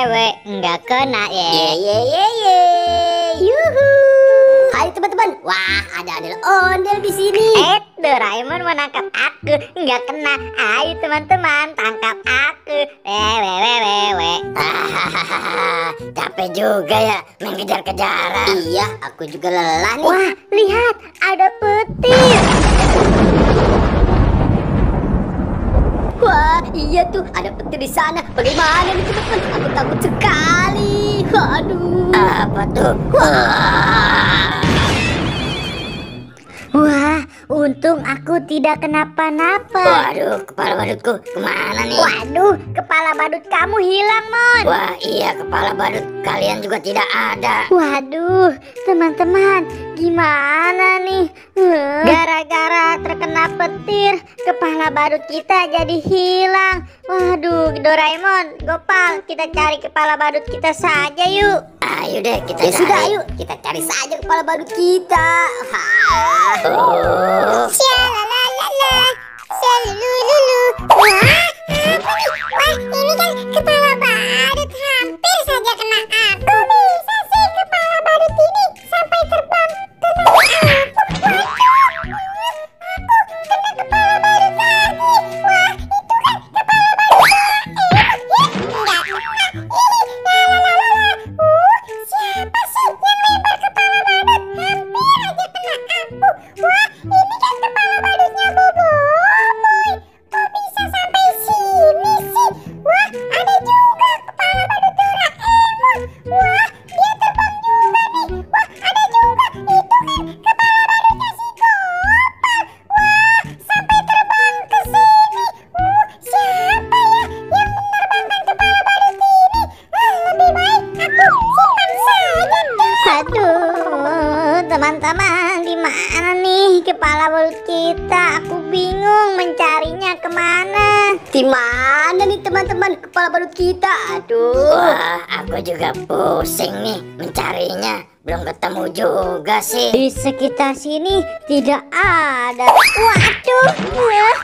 wewe nggak kena ya. Ye. Yuhu. Hai teman-teman. Wah, ada ondel di sini. Doraemon menangkap aku, nggak kena. Ayo teman-teman, tangkap aku. Wewe. Capek juga ya mengejar-kejaran. Iya, aku juga lelah nih. Wah, lihat, ada petir. Wah, iya tuh, ada petir di sana. Bagaimana nih teman-teman? Aku takut sekali. Aduh. Apa tuh? Wah, untung aku tidak kenapa-napa. Waduh, kepala badutku kemana nih? Waduh, kepala badut kamu hilang, Mon. Wah, iya, kepala badut kalian juga tidak ada. Waduh, teman-teman, gimana nih? Gara-gara terkena petir, kepala badut kita jadi hilang. Waduh, Doraemon, Gopal, kita cari kepala badut kita saja yuk. Ayo deh, kita cari. Sudah, ayo. Kita cari saja kepala badut kita. Shalalala, shalululu. Wah, ini kan kepala badut, hampir saja kena aku. Bisa sih kepala badut ini sampai terbang ke aku. Aku kena kepala badut lagi. Wah, itu kan kepala badut. Enggak kena. Siapa sih yang lempar kepala badut? Hampir aja kena aku. Wah, ini kan kepala badutnya Boboiboy. Kok bisa sampai sini sih? Wah, ada juga kepala badut Doraemon. Wah, dia terbang juga nih. Wah, ada juga. Itu kan kepala badutnya si Gopal. Wah, sampai terbang ke sini. Siapa ya yang menerbangkan kepala badut ini? Lebih baik aku simpan saja deh. Aduh, teman-teman, di mana nih kepala badut kita? Aku bingung mencarinya kemana. Di mana nih teman-teman kepala badut kita? Aduh. Wah, aku juga pusing nih mencarinya. Belum ketemu juga sih. Di sekitar sini tidak ada. Waduh, wah,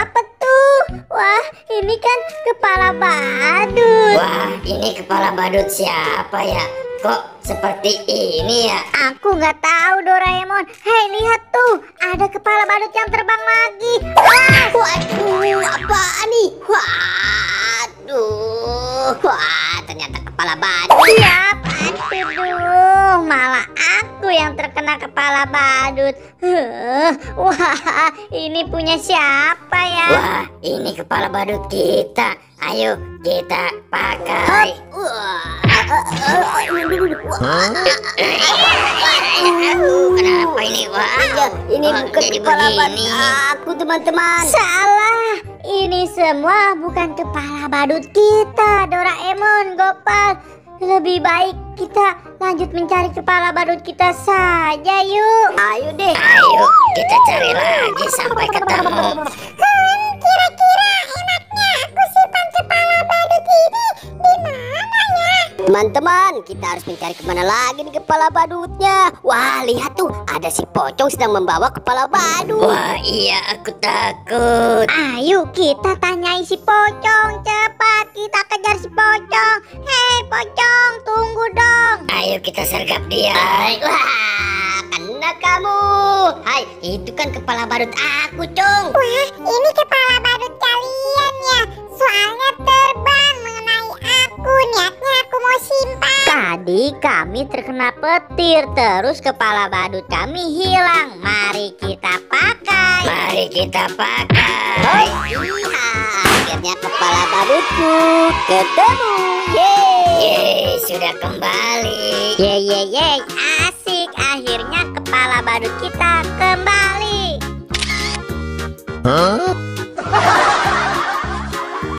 apa tuh? Wah, ini kan kepala badut. Wah, ini kepala badut siapa ya? Kok seperti ini ya? Aku nggak tahu, Doraemon. Hei, lihat tuh, ada kepala badut yang terbang lagi. Wah, Waduh, apaan nih? Waduh. Wah, ternyata kepala badut. siap. Aduh, malah aku yang terkena kepala badut. Wah, ini punya siapa ya? Wah, ini kepala badut kita. Ayo kita pakai. Kenapa ini? Wah, ini bukan kepala badut aku, teman-teman. Salah, ini semua bukan kepala badut kita, Doraemon, Gopal. Lebih baik kita lanjut mencari kepala badut kita saja yuk. Ayo deh. Ayo kita cari lagi sampai ketemu. Kira-kira enaknya aku simpan kepala badut ini di mana ya? Teman-teman, kita harus mencari kemana lagi nih kepala badutnya. Wah, lihat tuh, ada si Pocong sedang membawa kepala badut. Wah, iya, aku takut. Ayo kita tanyai si Pocong, cepat kita kejar si Pocong. Hei Pocong, tunggu dong. Ayo kita sergap dia. Wah, kena kamu. Hai, itu kan kepala badut aku, Cong. Wah, ini kepala badut kalian ya. Soalnya terbang mengenai aku. Niatnya aku mau simpan. Tadi kami terkena petir, terus kepala badut kami hilang. Mari kita pakai. Mari kita pakai. Iya, akhirnya kepala badutku ketemu. Yeay, sudah kembali. Yeay, asik. Akhirnya kepala badut kita kembali.